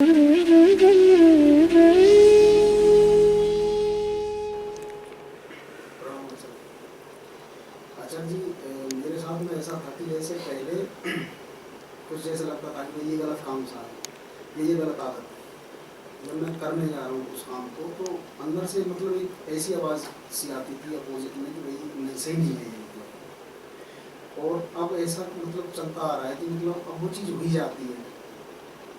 आचार्य जी, मेरे साथ में ऐसा था कि जैसे पहले कुछ जैसे लगता था कि ये गलत काम सा है, ये गलत आदत है। जब मैं करने जा रहा हूँ उस काम को, तो अंदर से मतलब एक ऐसी आवाज़ सी आती थी अपोजिट में कि भाई नहीं, सही नहीं है ये, मतलब। और अब ऐसा मतलब चलता आ रहा है कि मतलब अब वो चीज़ हो ही जाती है,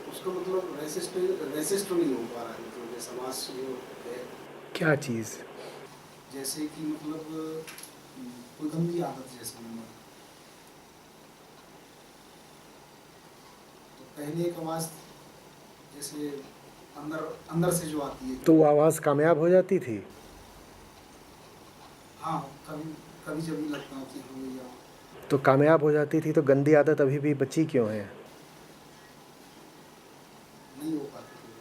उसका मतलब रेसिस्ट नहीं हो पा रहा है, मतलब ये समाज जो है। क्या चीज़? जैसे कि मतलब कोई गंदी आदत जैसे मतलब, तो पहले एक आवाज़ जैसे अंदर अंदर से जो आती है। तो वो आवाज़ कामयाब हो जाती थी? हाँ, कभी कभी जब भी लगता है कि हाँ भैया। तो कामयाब हो जाती थी तो गंदी आदत अभी भी बची क्यों है? नहीं हो पाती थी।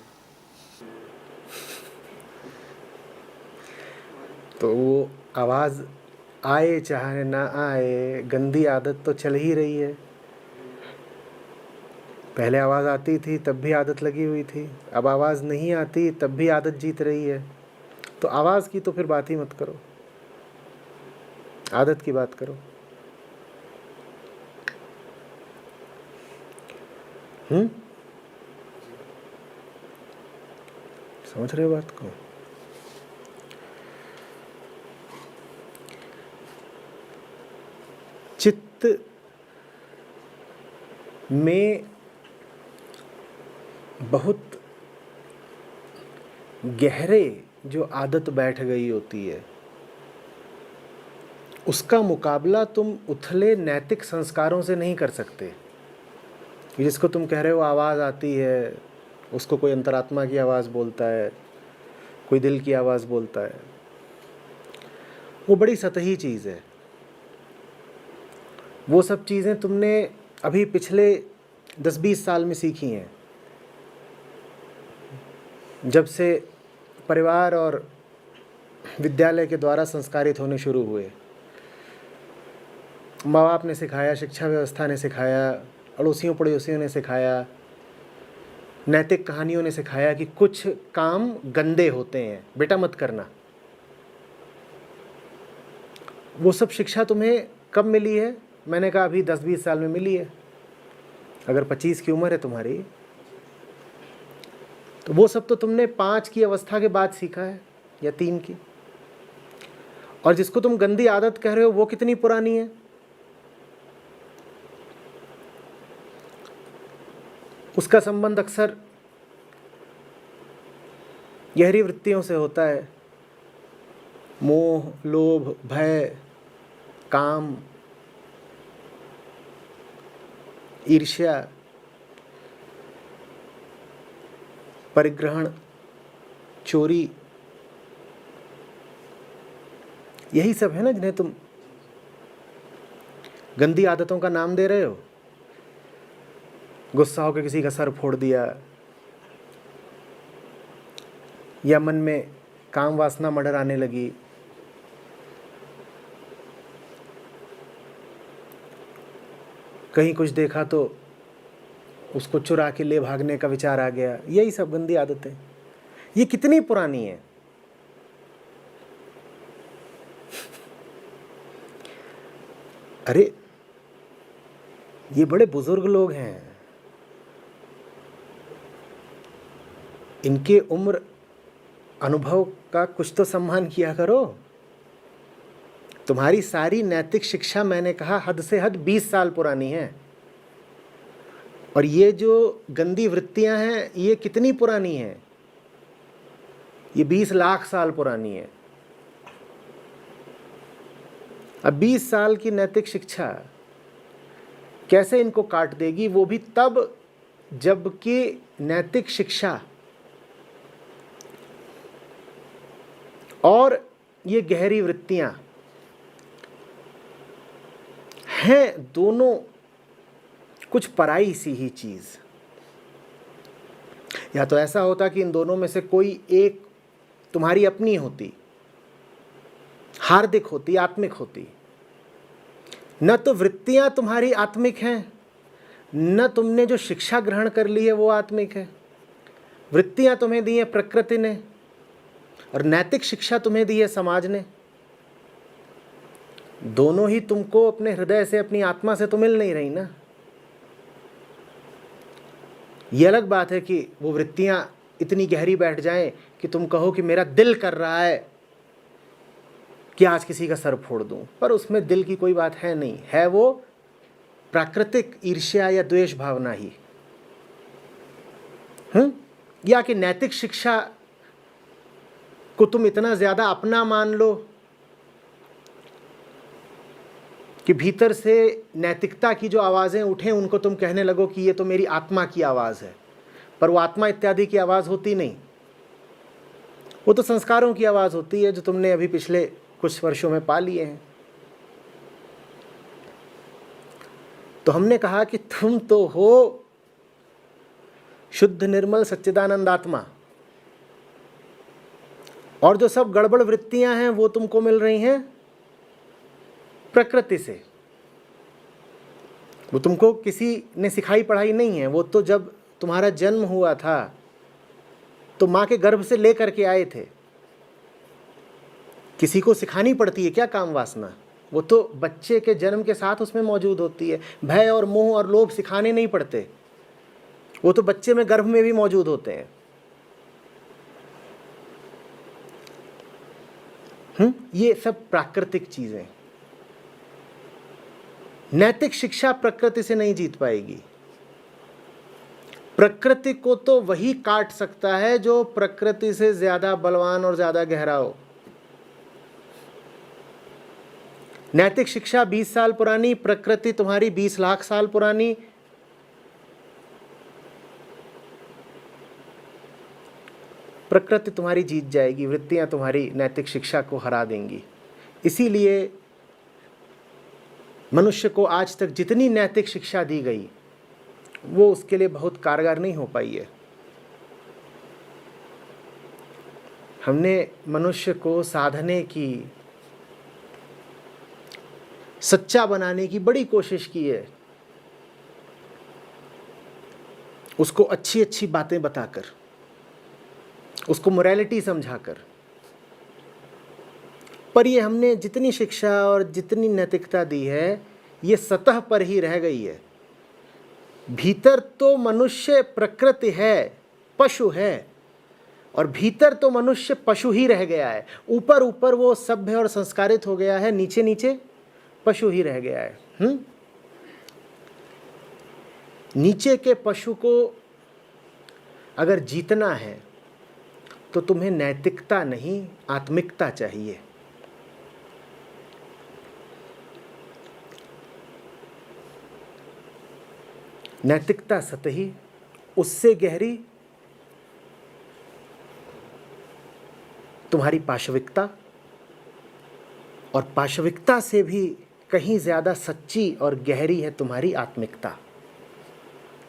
तो वो आवाज़ आए चाहे ना आए, गंदी आदत तो चल ही रही है। पहले आवाज़ आती थी तब भी आदत लगी हुई थी, अब आवाज़ नहीं आती तब भी आदत जीत रही है। तो आवाज़ की तो फिर बात ही मत करो, आदत की बात करो। समझ रहे हो बात को? चित्त में बहुत गहरे जो आदत बैठ गई होती है, उसका मुकाबला तुम उथले नैतिक संस्कारों से नहीं कर सकते। जिसको तुम कह रहे हो आवाज़ आती है, उसको कोई अंतरात्मा की आवाज़ बोलता है, कोई दिल की आवाज़ बोलता है, वो बड़ी सतही चीज़ है। वो सब चीज़ें तुमने अभी पिछले 10-20 साल में सीखी हैं, जब से परिवार और विद्यालय के द्वारा संस्कारित होने शुरू हुए। माँ बाप ने सिखाया, शिक्षा व्यवस्था ने सिखाया, अड़ोसियों पड़ोसियों ने सिखाया, नैतिक कहानियों ने सिखाया कि कुछ काम गंदे होते हैं, बेटा मत करना। वो सब शिक्षा तुम्हें कब मिली है? मैंने कहा अभी 10-20 साल में मिली है। अगर 25 की उम्र है तुम्हारी, तो वो सब तो तुमने 5 की अवस्था के बाद सीखा है या 3 की। और जिसको तुम गंदी आदत कह रहे हो वो कितनी पुरानी है? उसका संबंध अक्सर गहरी वृत्तियों से होता है। मोह, लोभ, भय, काम, ईर्ष्या, परिग्रहण, चोरी, यही सब है ना जिन्हें तुम गंदी आदतों का नाम दे रहे हो। गुस्सा होकर किसी का सर फोड़ दिया, या मन में काम वासना मडर आने लगी, कहीं कुछ देखा तो उसको चुरा के ले भागने का विचार आ गया। यही सब गंदी आदतें, ये कितनी पुरानी है। अरे ये बड़े बुजुर्ग लोग हैं, इनके उम्र अनुभव का कुछ तो सम्मान किया करो। तुम्हारी सारी नैतिक शिक्षा, मैंने कहा हद से हद 20 साल पुरानी है। और ये जो गंदी वृत्तियां हैं ये कितनी पुरानी हैं? ये 20 लाख साल पुरानी है। अब 20 साल की नैतिक शिक्षा कैसे इनको काट देगी? वो भी तब जबकि नैतिक शिक्षा और ये गहरी वृत्तियां हैं दोनों कुछ पराई सी ही चीज। या तो ऐसा होता कि इन दोनों में से कोई एक तुम्हारी अपनी होती, हार्दिक होती, आत्मिक होती। न तो वृत्तियां तुम्हारी आत्मिक हैं, न तुमने जो शिक्षा ग्रहण कर ली है वो आत्मिक है। वृत्तियां तुम्हें दी है प्रकृति ने और नैतिक शिक्षा तुम्हें दी है समाज ने। दोनों ही तुमको अपने हृदय से, अपनी आत्मा से तो मिल नहीं रही ना। ये अलग बात है कि वो वृत्तियां इतनी गहरी बैठ जाएं कि तुम कहो कि मेरा दिल कर रहा है कि आज किसी का सर फोड़ दूं, पर उसमें दिल की कोई बात है नहीं, है वो प्राकृतिक ईर्ष्या या द्वेष भावना ही। या कि नैतिक शिक्षा को तुम इतना ज्यादा अपना मान लो कि भीतर से नैतिकता की जो आवाजें उठें उनको तुम कहने लगो कि ये तो मेरी आत्मा की आवाज है, पर वो आत्मा इत्यादि की आवाज होती नहीं, वो तो संस्कारों की आवाज होती है जो तुमने अभी पिछले कुछ वर्षों में पा लिए हैं। तो हमने कहा कि तुम तो हो शुद्ध निर्मल सच्चिदानंद आत्मा, और जो सब गड़बड़ वृत्तियां हैं वो तुमको मिल रही हैं प्रकृति से। वो तुमको किसी ने सिखाई पढ़ाई नहीं है, वो तो जब तुम्हारा जन्म हुआ था तो माँ के गर्भ से लेकर के आए थे। किसी को सिखानी पड़ती है क्या काम वासना? वो तो बच्चे के जन्म के साथ उसमें मौजूद होती है। भय और मोह और लोभ सिखाने नहीं पड़ते, वो तो बच्चे में गर्भ में भी मौजूद होते हैं। ये सब प्राकृतिक चीजें। नैतिक शिक्षा प्रकृति से नहीं जीत पाएगी। प्रकृति को तो वही काट सकता है जो प्रकृति से ज्यादा बलवान और ज्यादा गहरा हो। नैतिक शिक्षा 20 साल पुरानी, प्रकृति तुम्हारी 20 लाख साल पुरानी। प्रकृति तुम्हारी जीत जाएगी, वृत्तियां तुम्हारी नैतिक शिक्षा को हरा देंगी। इसीलिए मनुष्य को आज तक जितनी नैतिक शिक्षा दी गई वो उसके लिए बहुत कारगर नहीं हो पाई है। हमने मनुष्य को साधने की, सच्चा बनाने की बड़ी कोशिश की है, उसको अच्छी अच्छी बातें बताकर, उसको मोरालिटी समझाकर। पर ये हमने जितनी शिक्षा और जितनी नैतिकता दी है ये सतह पर ही रह गई है। भीतर तो मनुष्य प्रकृति है, पशु है, और भीतर तो मनुष्य पशु ही रह गया है। ऊपर ऊपर वो सभ्य और संस्कारित हो गया है, नीचे नीचे पशु ही रह गया है। नीचे के पशु को अगर जीतना है तो तुम्हें नैतिकता नहीं, आत्मिकता चाहिए। नैतिकता सतही, उससे गहरी तुम्हारी पाशविकता, और पाशविकता से भी कहीं ज्यादा सच्ची और गहरी है तुम्हारी आत्मिकता,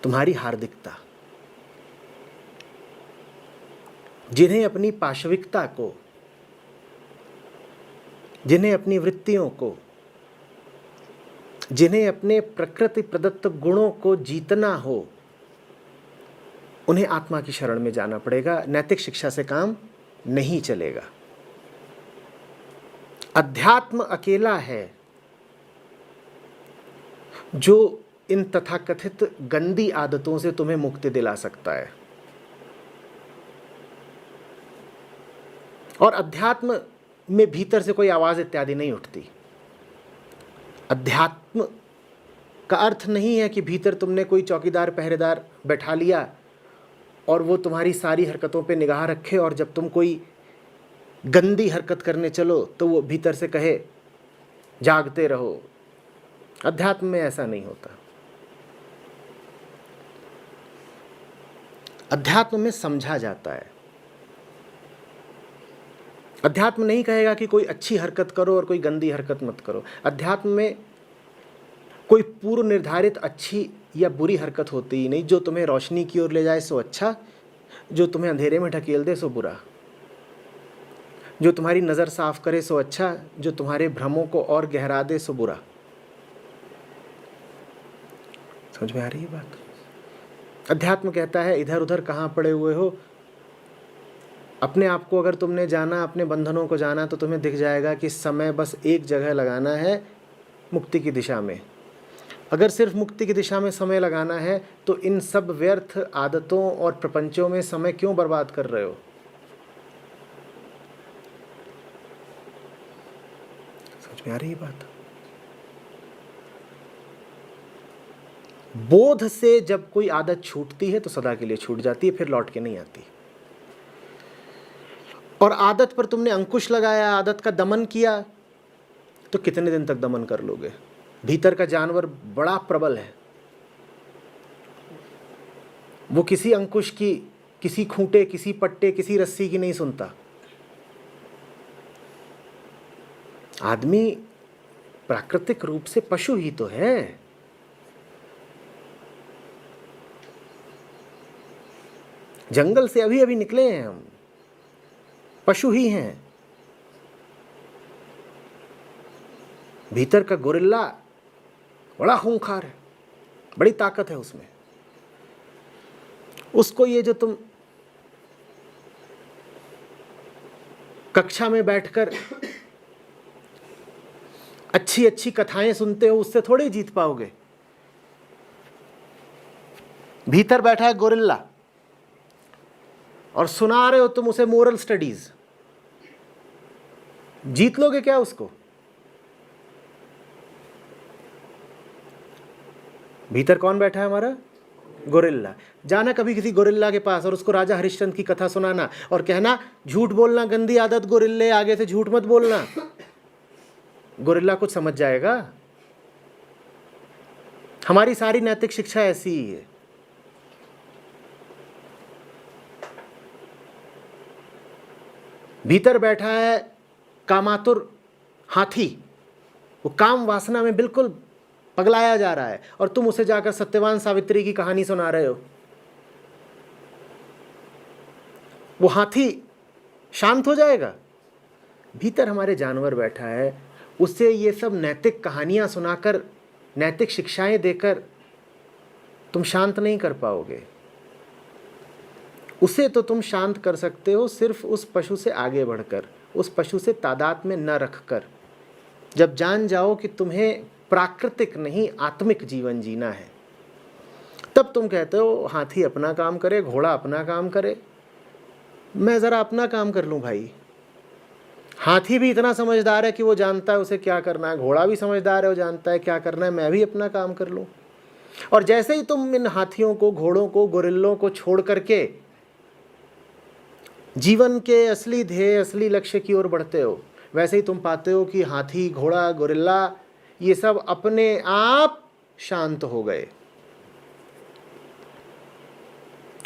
तुम्हारी हार्दिकता। जिन्हें अपनी पाशविकता को, जिन्हें अपनी वृत्तियों को, जिन्हें अपने प्रकृति प्रदत्त गुणों को जीतना हो, उन्हें आत्मा की शरण में जाना पड़ेगा। नैतिक शिक्षा से काम नहीं चलेगा। अध्यात्म अकेला है जो इन तथाकथित गंदी आदतों से तुम्हें मुक्ति दिला सकता है। और अध्यात्म में भीतर से कोई आवाज इत्यादि नहीं उठती। अध्यात्म का अर्थ नहीं है कि भीतर तुमने कोई चौकीदार पहरेदार बैठा लिया और वो तुम्हारी सारी हरकतों पे निगाह रखे, और जब तुम कोई गंदी हरकत करने चलो तो वो भीतर से कहे जागते रहो। अध्यात्म में ऐसा नहीं होता। अध्यात्म में समझा जाता है। अध्यात्म नहीं कहेगा कि कोई अच्छी हरकत करो और कोई गंदी हरकत मत करो। अध्यात्म में कोई पूर्व निर्धारित अच्छी या बुरी हरकत होती ही नहीं। जो तुम्हें रोशनी की ओर ले जाए सो अच्छा, जो तुम्हें अंधेरे में ढकेल दे सो बुरा। जो तुम्हारी नज़र साफ करे सो अच्छा, जो तुम्हारे भ्रमों को और गहरा दे सो बुरा। समझ में आ रही है बात? अध्यात्म कहता है इधर उधर कहाँ पड़े हुए हो, अपने आप को अगर तुमने जाना, अपने बंधनों को जाना, तो तुम्हें दिख जाएगा कि समय बस एक जगह लगाना है, मुक्ति की दिशा में। अगर सिर्फ मुक्ति की दिशा में समय लगाना है तो इन सब व्यर्थ आदतों और प्रपंचों में समय क्यों बर्बाद कर रहे हो? समझ में आ रही है बात? बोध से जब कोई आदत छूटती है तो सदा के लिए छूट जाती है, फिर लौट के नहीं आती। और आदत पर तुमने अंकुश लगाया, आदत का दमन किया, तो कितने दिन तक दमन कर लोगे? भीतर का जानवर बड़ा प्रबल है, वो किसी अंकुश की, किसी खूंटे, किसी पट्टे, किसी रस्सी की नहीं सुनता। आदमी प्राकृतिक रूप से पशु ही तो है। जंगल से अभी अभी निकले हैं हम, पशु ही हैं। भीतर का गोरिल्ला बड़ा खूंखार है, बड़ी ताकत है उसमें। उसको ये जो तुम कक्षा में बैठकर अच्छी अच्छी कथाएं सुनते हो, उससे थोड़ी जीत पाओगे। भीतर बैठा है गोरिल्ला और सुना रहे हो तुम उसे मोरल स्टडीज, जीत लोगे क्या उसको? भीतर कौन बैठा है? हमारा गोरिल्ला। जाना कभी किसी गोरिल्ला के पास और उसको राजा हरिश्चंद्र की कथा सुनाना और कहना झूठ बोलना गंदी आदत गोरिल्ले, आगे से झूठ मत बोलना। गोरिल्ला कुछ समझ जाएगा? हमारी सारी नैतिक शिक्षा ऐसी ही है। भीतर बैठा है कामातुर हाथी, वो काम वासना में बिल्कुल पगलाया जा रहा है और तुम उसे जाकर सत्यवान सावित्री की कहानी सुना रहे हो। वो हाथी शांत हो जाएगा? भीतर हमारे जानवर बैठा है, उससे ये सब नैतिक कहानियां सुनाकर, नैतिक शिक्षाएं देकर तुम शांत नहीं कर पाओगे। उसे तो तुम शांत कर सकते हो सिर्फ उस पशु से आगे बढ़कर, उस पशु से तादाद में न रखकर। जब जान जाओ कि तुम्हें प्राकृतिक नहीं आत्मिक जीवन जीना है, तब तुम कहते हो हाथी अपना काम करे, घोड़ा अपना काम करे, मैं ज़रा अपना काम कर लूँ भाई। हाथी भी इतना समझदार है कि वो जानता है उसे क्या करना है, घोड़ा भी समझदार है, वो जानता है क्या करना है, मैं भी अपना काम कर लूँ। और जैसे ही तुम इन हाथियों को, घोड़ों को, गोरिल्लों को छोड़ करके जीवन के असली ध्येय, असली लक्ष्य की ओर बढ़ते हो, वैसे ही तुम पाते हो कि हाथी, घोड़ा, गोरिल्ला ये सब अपने आप शांत हो गए।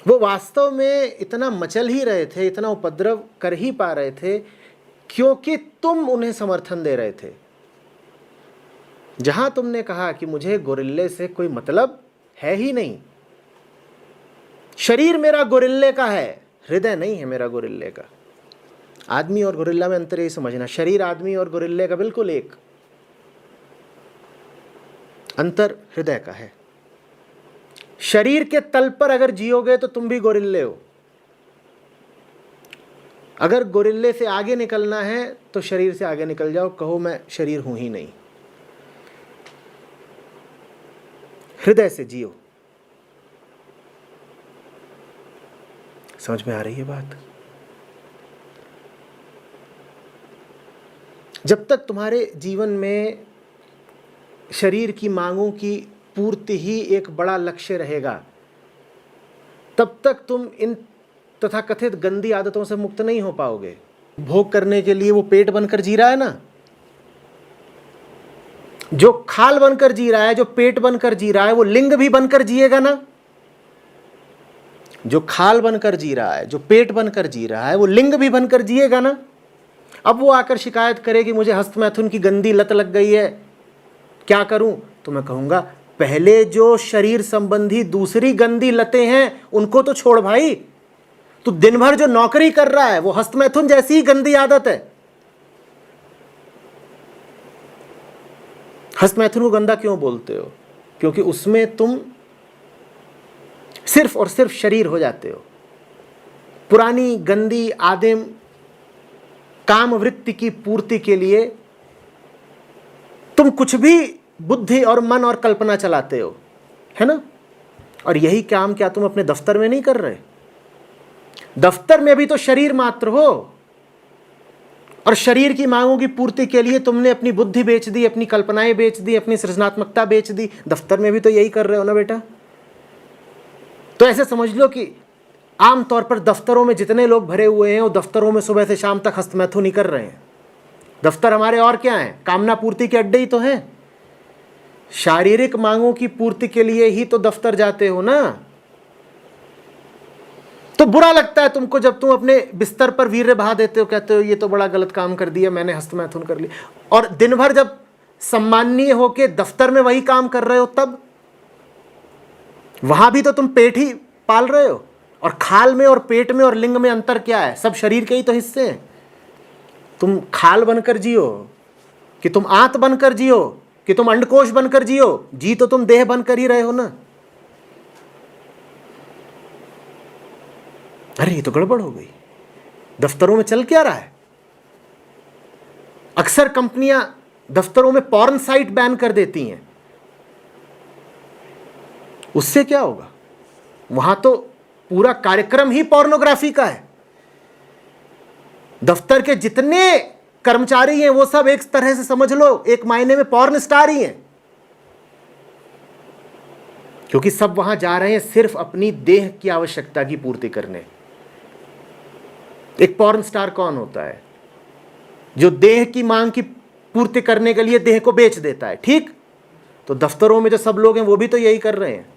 वो वास्तव में इतना मचल ही रहे थे, इतना उपद्रव कर ही पा रहे थे क्योंकि तुम उन्हें समर्थन दे रहे थे। जहां तुमने कहा कि मुझे गोरिल्ले से कोई मतलब है ही नहीं, शरीर मेरा गोरिल्ले का है, हृदय नहीं है मेरा गोरिल्ले का। आदमी और गोरिल्ला में अंतर यही समझना, शरीर आदमी और गोरिल्ले का बिल्कुल एक, अंतर हृदय का है। शरीर के तल पर अगर जियोगे तो तुम भी गोरिल्ले हो। अगर गोरिल्ले से आगे निकलना है तो शरीर से आगे निकल जाओ, कहो मैं शरीर हूं ही नहीं। हृदय से जियो। समझ में आ रही है बात? जब तक तुम्हारे जीवन में शरीर की मांगों की पूर्ति ही एक बड़ा लक्ष्य रहेगा, तब तक तुम इन तथाकथित गंदी आदतों से मुक्त नहीं हो पाओगे। भोग करने के लिए वो पेट बनकर जी रहा है ना, जो खाल बनकर जी रहा है, जो पेट बनकर जी रहा है, वो लिंग भी बनकर जिएगा ना। जो खाल बनकर जी रहा है, जो पेट बनकर जी रहा है, वो लिंग भी बनकर जिएगा ना। अब वो आकर शिकायत करे कि मुझे हस्तमैथुन की गंदी लत लग गई है, क्या करूं? तो मैं कहूंगा पहले जो शरीर संबंधी दूसरी गंदी लतें हैं उनको तो छोड़ भाई। तू दिन भर जो नौकरी कर रहा है वो हस्तमैथुन जैसी ही गंदी आदत है। हस्तमैथुन को गंदा क्यों बोलते हो? क्योंकि उसमें तुम सिर्फ और सिर्फ शरीर हो जाते हो, पुरानी गंदी आदिम काम वृत्ति की पूर्ति के लिए तुम कुछ भी बुद्धि और मन और कल्पना चलाते हो, है ना? और यही काम क्या तुम अपने दफ्तर में नहीं कर रहे? दफ्तर में भी तो शरीर मात्र हो, और शरीर की मांगों की पूर्ति के लिए तुमने अपनी बुद्धि बेच दी, अपनी कल्पनाएं बेच दी, अपनी सृजनात्मकता बेच दी। दफ्तर में भी तो यही कर रहे हो ना बेटा? तो ऐसे समझ लो कि आमतौर पर दफ्तरों में जितने लोग भरे हुए हैं वो दफ्तरों में सुबह से शाम तक हस्तमैथुन ही कर रहे हैं। दफ्तर हमारे और क्या हैं? कामना पूर्ति के अड्डे ही तो हैं। शारीरिक मांगों की पूर्ति के लिए ही तो दफ्तर जाते हो ना। तो बुरा लगता है तुमको जब तुम अपने बिस्तर पर वीर्य बहा देते हो, कहते हो ये तो बड़ा गलत काम कर दिया मैंने, हस्तमैथुन कर लिया। और दिन भर जब सम्माननीय होके दफ्तर में वही काम कर रहे हो, तब वहां भी तो तुम पेट ही पाल रहे हो। और खाल में और पेट में और लिंग में अंतर क्या है? सब शरीर के ही तो हिस्से हैं। तुम खाल बनकर जियो कि तुम आंत बनकर जियो कि तुम अंडकोश बनकर जियो, जी तो तुम देह बनकर ही रहे हो ना। अरे ये तो गड़बड़ हो गई। दफ्तरों में चल क्या रहा है? अक्सर कंपनियां दफ्तरों में पॉर्न साइट बैन कर देती हैं। उससे क्या होगा? वहां तो पूरा कार्यक्रम ही पोर्नोग्राफी का है। दफ्तर के जितने कर्मचारी हैं वो सब एक तरह से समझ लो एक मायने में पॉर्न स्टार ही हैं, क्योंकि सब वहां जा रहे हैं सिर्फ अपनी देह की आवश्यकता की पूर्ति करने। एक पॉर्न स्टार कौन होता है? जो देह की मांग की पूर्ति करने के लिए देह को बेच देता है। ठीक, तो दफ्तरों में जो सब लोग हैं वो भी तो यही कर रहे हैं।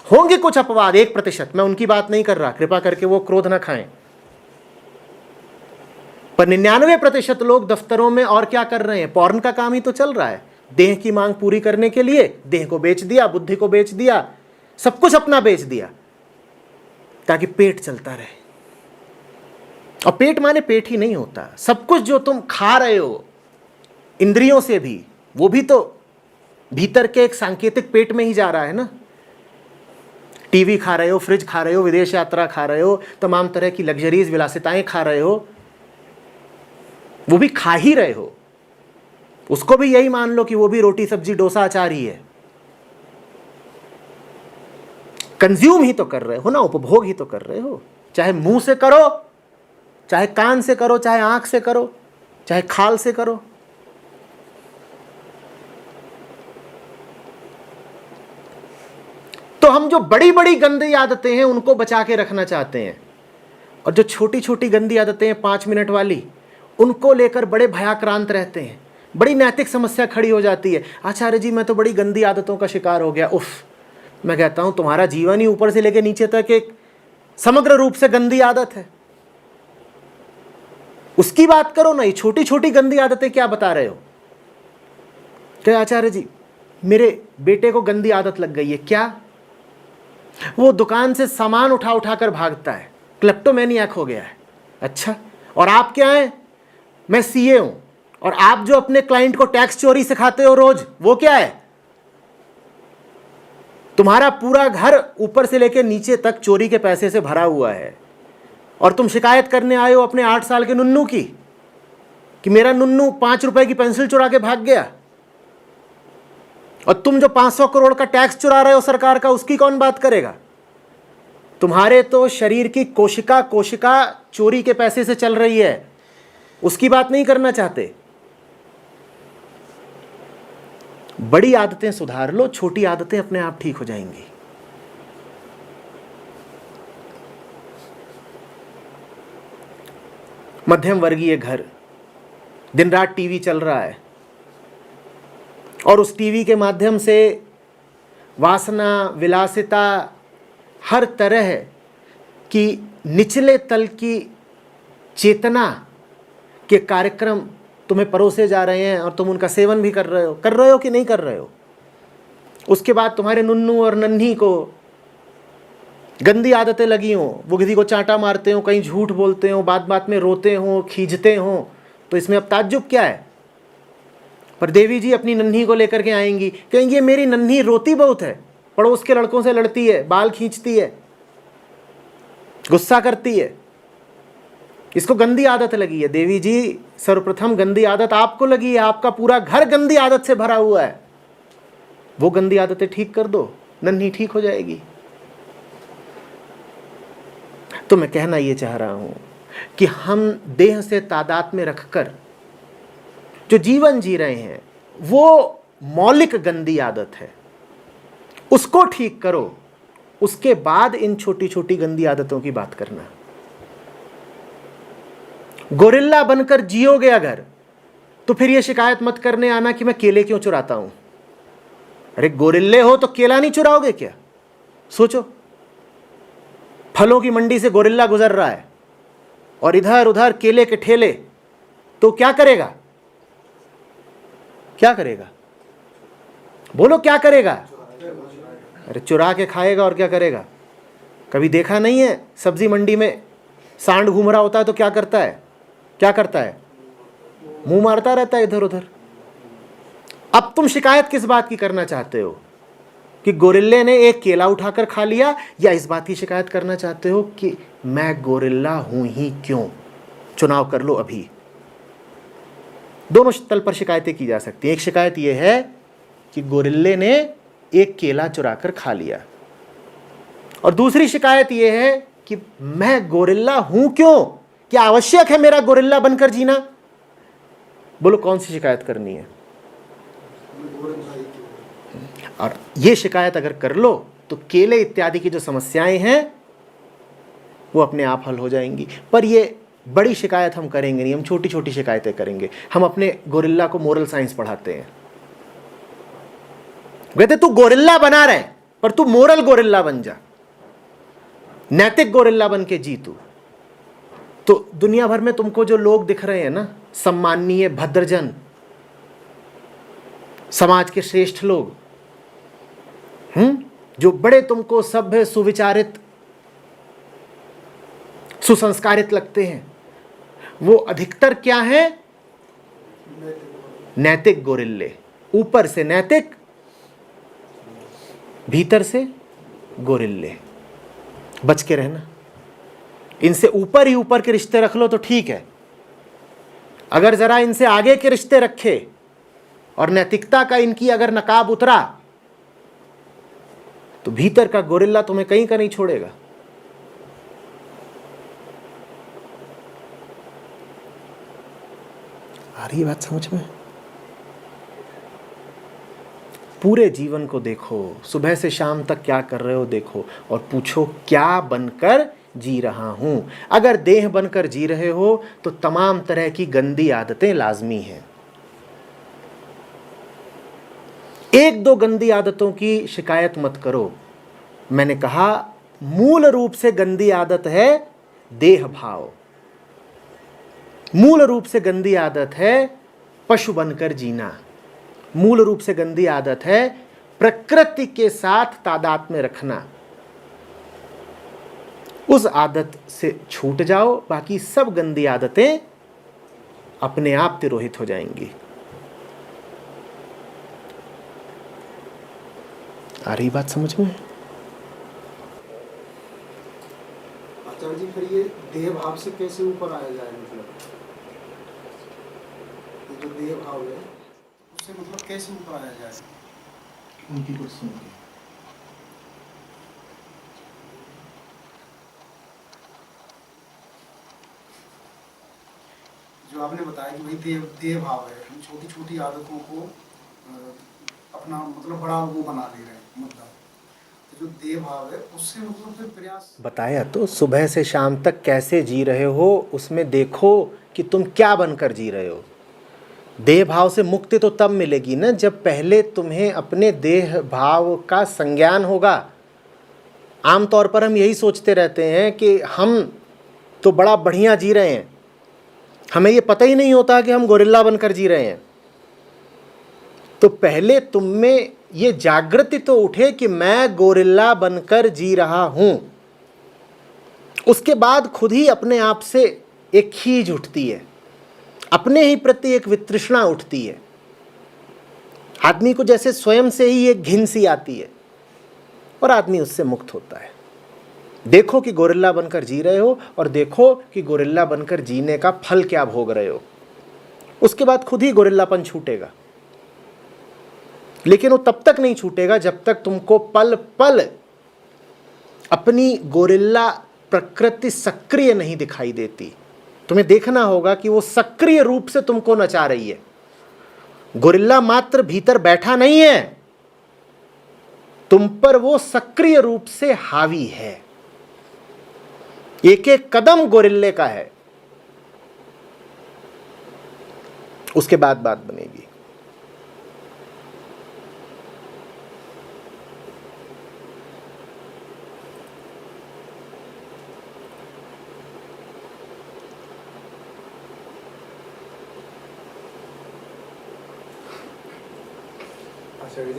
होंगे कुछ अपवाद, 1%, मैं उनकी बात नहीं कर रहा, कृपा करके वो क्रोध ना खाएं। पर 99% लोग दफ्तरों में और क्या कर रहे हैं? पॉर्न का काम ही तो चल रहा है। देह की मांग पूरी करने के लिए देह को बेच दिया, बुद्धि को बेच दिया, सब कुछ अपना बेच दिया ताकि पेट चलता रहे। और पेट माने पेट ही नहीं होता, सब कुछ जो तुम खा रहे हो इंद्रियों से भी, वो भी तो भीतर के एक सांकेतिक पेट में ही जा रहा है ना। टीवी खा रहे हो, फ्रिज खा रहे हो, विदेश यात्रा खा रहे हो, तमाम तरह की लग्जरीज विलासिताएं खा रहे हो, वो भी खा ही रहे हो। उसको भी यही मान लो कि वो भी रोटी सब्जी डोसा अचार ही है। कंज्यूम ही तो कर रहे हो ना, उपभोग ही तो कर रहे हो। चाहे मुंह से करो, चाहे कान से करो, चाहे आंख से करो, चाहे खाल से करो। तो हम जो बड़ी बड़ी गंदी आदतें हैं उनको बचा के रखना चाहते हैं, और जो छोटी छोटी गंदी आदतें हैं 5 मिनट वाली, उनको लेकर बड़े भयाक्रांत रहते हैं। बड़ी नैतिक समस्या खड़ी हो जाती है। आचार्य जी मैं तो बड़ी गंदी आदतों का शिकार हो गया। उफ, मैं कहता हूं तुम्हारा जीवन ही ऊपर से लेकर नीचे तक एक समग्र रूप से गंदी आदत है। उसकी बात करो ना, ये छोटी छोटी गंदी आदतें क्या बता रहे हो? क्या आचार्य जी मेरे बेटे को गंदी आदत लग गई है। क्या? वो दुकान से सामान उठा उठा कर भागता है, क्लेप्टोमैनियाक हो गया है। अच्छा, और आप क्या हैं? मैं सीए हूं। और आप जो अपने क्लाइंट को टैक्स चोरी सिखाते हो रोज, वो क्या है? तुम्हारा पूरा घर ऊपर से लेकर नीचे तक चोरी के पैसे से भरा हुआ है, और तुम शिकायत करने आए हो अपने 8 साल के नुन्नू की कि मेरा नुन्नू 5 रुपए की पेंसिल चुरा के भाग गया। और तुम जो 500 करोड़ का टैक्स चुरा रहे हो सरकार का, उसकी कौन बात करेगा? तुम्हारे तो शरीर की कोशिका चोरी के पैसे से चल रही है, उसकी बात नहीं करना चाहते। बड़ी आदतें सुधार लो, छोटी आदतें अपने आप ठीक हो जाएंगी। मध्यम वर्गीय घर, दिन रात टीवी चल रहा है, और उस टीवी के माध्यम से वासना, विलासिता, हर तरह की निचले तल की चेतना के कार्यक्रम तुम्हें परोसे जा रहे हैं, और तुम उनका सेवन भी कर रहे हो कि नहीं कर रहे हो? उसके बाद तुम्हारे नुन्नू और नन्ही को गंदी आदतें लगी हों, वो किसी को चांटा मारते हो, कहीं झूठ बोलते हो, बात बात में रोते हो, खींचते हो, तो इसमें अब ताज्जुब क्या है? पर देवी जी अपनी नन्ही को लेकर के आएंगी, कहेंगी मेरी नन्ही रोती बहुत है, पड़ोस के लड़कों से लड़ती है, बाल खींचती है, गुस्सा करती है, इसको गंदी आदत लगी है। देवी जी, सर्वप्रथम गंदी आदत आपको लगी है, आपका पूरा घर गंदी आदत से भरा हुआ है। वो गंदी आदतें ठीक कर दो, नन्ही ठीक हो जाएगी। तो मैं कहना ये चाह रहा हूं कि हम देह से तादाद में रखकर जो जीवन जी रहे हैं वो मौलिक गंदी आदत है, उसको ठीक करो, उसके बाद इन छोटी छोटी गंदी आदतों की बात करना। गोरिल्ला बनकर जियोगे अगर, तो फिर ये शिकायत मत करने आना कि मैं केले क्यों चुराता हूं। अरे गोरिल्ले हो तो केला नहीं चुराओगे क्या? सोचो, फलों की मंडी से गोरिल्ला गुजर रहा है और इधर उधर केले के ठेले, तो क्या करेगा? क्या करेगा? बोलो क्या करेगा? अरे चुरा के खाएगा और क्या करेगा? कभी देखा नहीं है सब्जी मंडी में सांड घूम रहा होता है तो क्या करता है? क्या करता है? मुंह मारता रहता है इधर उधर। अब तुम शिकायत किस बात की करना चाहते हो कि गोरिल्ले ने एक केला उठाकर खा लिया, या इस बात की शिकायत करना चाहते हो कि मैं गोरिल्ला हूं ही क्यों? चुनाव कर लो अभी। दोनों तल पर शिकायतें की जा सकती हैं। एक शिकायत यह है कि गोरिल्ले ने एक केला चुराकर खा लिया, और दूसरी शिकायत यह है कि मैं गोरिल्ला हूं क्यों? क्या आवश्यक है मेरा गोरिल्ला बनकर जीना? बोलो कौन सी शिकायत करनी है? और ये शिकायत अगर कर लो तो केले इत्यादि की जो समस्याएं हैं वो अपने आप हल हो जाएंगी। पर ये बड़ी शिकायत हम करेंगे नहीं, हम छोटी छोटी शिकायतें करेंगे। हम अपने गोरिल्ला को मोरल साइंस पढ़ाते हैं। कहते तू गोरिल्ला बना रहे, पर तू मोरल गोरिल्ला बन जा, नैतिक गोरिल्ला बन के जी तू। तो दुनिया भर में तुमको जो लोग दिख रहे हैं ना, सम्माननीय भद्रजन, समाज के श्रेष्ठ लोग, जो बड़े तुमको सभ्य, सुविचारित, सुसंस्कारित लगते हैं, वो अधिकतर क्या है? नैतिक गोरिल्ले। ऊपर से नैतिक, भीतर से गोरिल्ले। बच के रहना। इनसे ऊपर ही ऊपर के रिश्ते रख लो तो ठीक है। अगर जरा इनसे आगे के रिश्ते रखे और नैतिकता का इनकी अगर नकाब उतरा तो भीतर का गोरिल्ला तुम्हें कहीं का नहीं छोड़ेगा। आ रही है बात समझ में? पूरे जीवन को देखो, सुबह से शाम तक क्या कर रहे हो देखो, और पूछो क्या बनकर जी रहा हूं। अगर देह बनकर जी रहे हो तो तमाम तरह की गंदी आदतें लाजमी हैं। एक दो गंदी आदतों की शिकायत मत करो। मैंने कहा मूल रूप से गंदी आदत है देह भाव, मूल रूप से गंदी आदत है पशु बनकर जीना, मूल रूप से गंदी आदत है प्रकृति के साथ तादाद में रखना। उस आदत से छूट जाओ, बाकी सब गंदी आदतें अपने आप तिरोहित हो जाएंगी। आ रही बात समझ में? आचार्य जी, फिर ये देह भाव से कैसे ऊपर आया जाए? मतलब ये जो देह भाव है उससे मतलब कैसे ऊपर आया जाए? उनकी कुछ सुन के जो आपने बताया कि वही देह भाव है, हम छोटी छोटी आदतों को अपना मतलब बड़ा वो बना ले रहे हैं मुद्दा। तो जो देह भाव है उससे मतलब फिर प्रयास बताया तो, सुबह से शाम तक कैसे जी रहे हो उसमें देखो कि तुम क्या बनकर जी रहे हो। देह भाव से मुक्ति तो तब मिलेगी ना जब पहले तुम्हें अपने देह भाव का संज्ञान होगा। आमतौर पर हम यही सोचते रहते हैं कि हम तो बड़ा बढ़िया जी रहे हैं, हमें ये पता ही नहीं होता कि हम गोरिल्ला बनकर जी रहे हैं। तो पहले तुम में ये जागृति तो उठे कि मैं गोरिल्ला बनकर जी रहा हूं। उसके बाद खुद ही अपने आप से एक खीज उठती है, अपने ही प्रति एक वितृष्णा उठती है। आदमी को जैसे स्वयं से ही एक घिन सी आती है और आदमी उससे मुक्त होता है। देखो कि गोरिल्ला बनकर जी रहे हो और देखो कि गोरिल्ला बनकर जीने का फल क्या भोग रहे हो। उसके बाद खुद ही गोरिल्लापन छूटेगा, लेकिन वो तब तक नहीं छूटेगा जब तक तुमको पल पल अपनी गोरिल्ला प्रकृति सक्रिय नहीं दिखाई देती। तुम्हें देखना होगा कि वो सक्रिय रूप से तुमको नचा रही है। गोरिल्ला मात्र भीतर बैठा नहीं है, तुम पर वो सक्रिय रूप से हावी है। एक एक कदम गोरिल्ले का है, उसके बाद बात बनेगी। आचार्य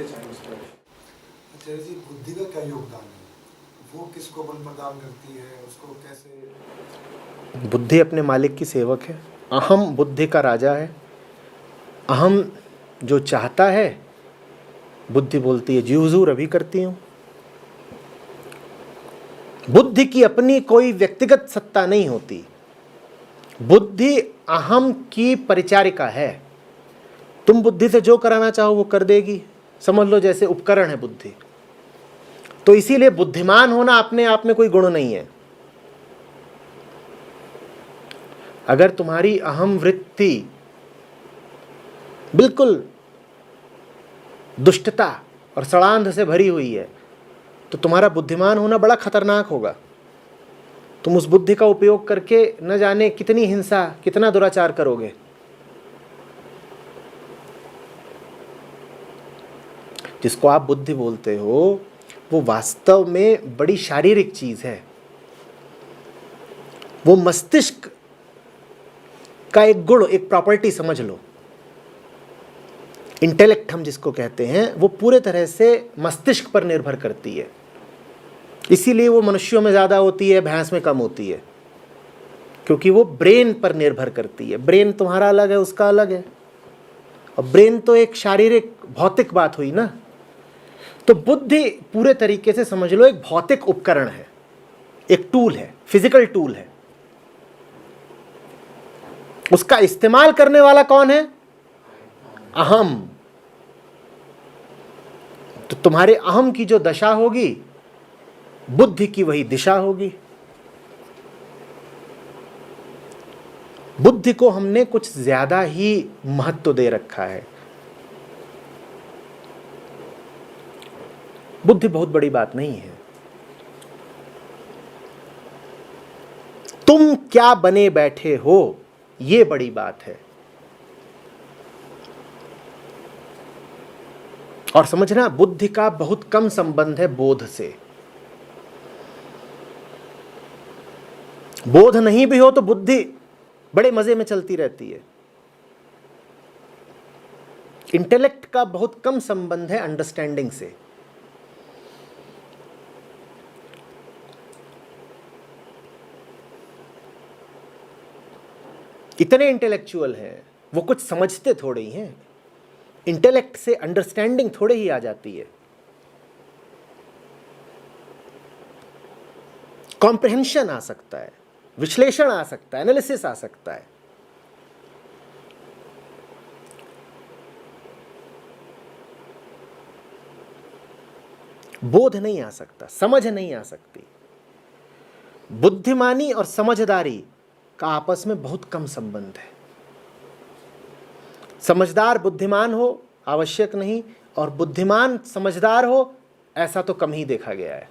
जी, बुद्धि का क्या योगदान है? वो किसको बल प्रदान करती है, उसको कैसे? बुद्धि अपने मालिक की सेवक है। अहम बुद्धि का राजा है। अहम जो चाहता है, बुद्धि बोलती है जी हुजूर अभी करती हूं। बुद्धि की अपनी कोई व्यक्तिगत सत्ता नहीं होती। बुद्धि अहम की परिचारिका है। तुम बुद्धि से जो कराना चाहो वो कर देगी। समझ लो जैसे उपकरण है बुद्धि। तो इसीलिए बुद्धिमान होना अपने आप में कोई गुण नहीं है। अगर तुम्हारी अहम वृत्ति बिल्कुल दुष्टता और षड्यंत्र से भरी हुई है तो तुम्हारा बुद्धिमान होना बड़ा खतरनाक होगा। तुम उस बुद्धि का उपयोग करके न जाने कितनी हिंसा, कितना दुराचार करोगे। जिसको आप बुद्धि बोलते हो वो वास्तव में बड़ी शारीरिक चीज है। वो मस्तिष्क का एक गुण, एक प्रॉपर्टी समझ लो। इंटेलेक्ट हम जिसको कहते हैं वो पूरे तरह से मस्तिष्क पर निर्भर करती है। इसीलिए वो मनुष्यों में ज़्यादा होती है, भैंस में कम होती है, क्योंकि वो ब्रेन पर निर्भर करती है। ब्रेन तुम्हारा अलग है, उसका अलग है। और ब्रेन तो एक शारीरिक भौतिक बात हुई ना। तो बुद्धि पूरे तरीके से समझ लो एक भौतिक उपकरण है, एक टूल है, फिजिकल टूल है। उसका इस्तेमाल करने वाला कौन है? अहम। तो तुम्हारे अहम की जो दशा होगी, बुद्धि की वही दिशा होगी। बुद्धि को हमने कुछ ज्यादा ही महत्व दे रखा है। बुद्धि बहुत बड़ी बात नहीं है। तुम क्या बने बैठे हो, ये बड़ी बात है। और समझना, बुद्धि का बहुत कम संबंध है बोध से। बोध नहीं भी हो तो बुद्धि बड़े मजे में चलती रहती है। इंटेलेक्ट का बहुत कम संबंध है अंडरस्टैंडिंग से। इतने इंटेलेक्चुअल हैं, वो कुछ समझते थोड़े ही हैं। इंटेलेक्ट से अंडरस्टैंडिंग थोड़े ही आ जाती है। कॉम्प्रिहेंशन आ सकता है, विश्लेषण आ सकता है, एनालिसिस आ सकता है। बोध नहीं आ सकता, समझ नहीं आ सकती। बुद्धिमानी और समझदारी का आपस में बहुत कम संबंध है। समझदार बुद्धिमान हो आवश्यक नहीं, और बुद्धिमान समझदार हो ऐसा तो कम ही देखा गया है।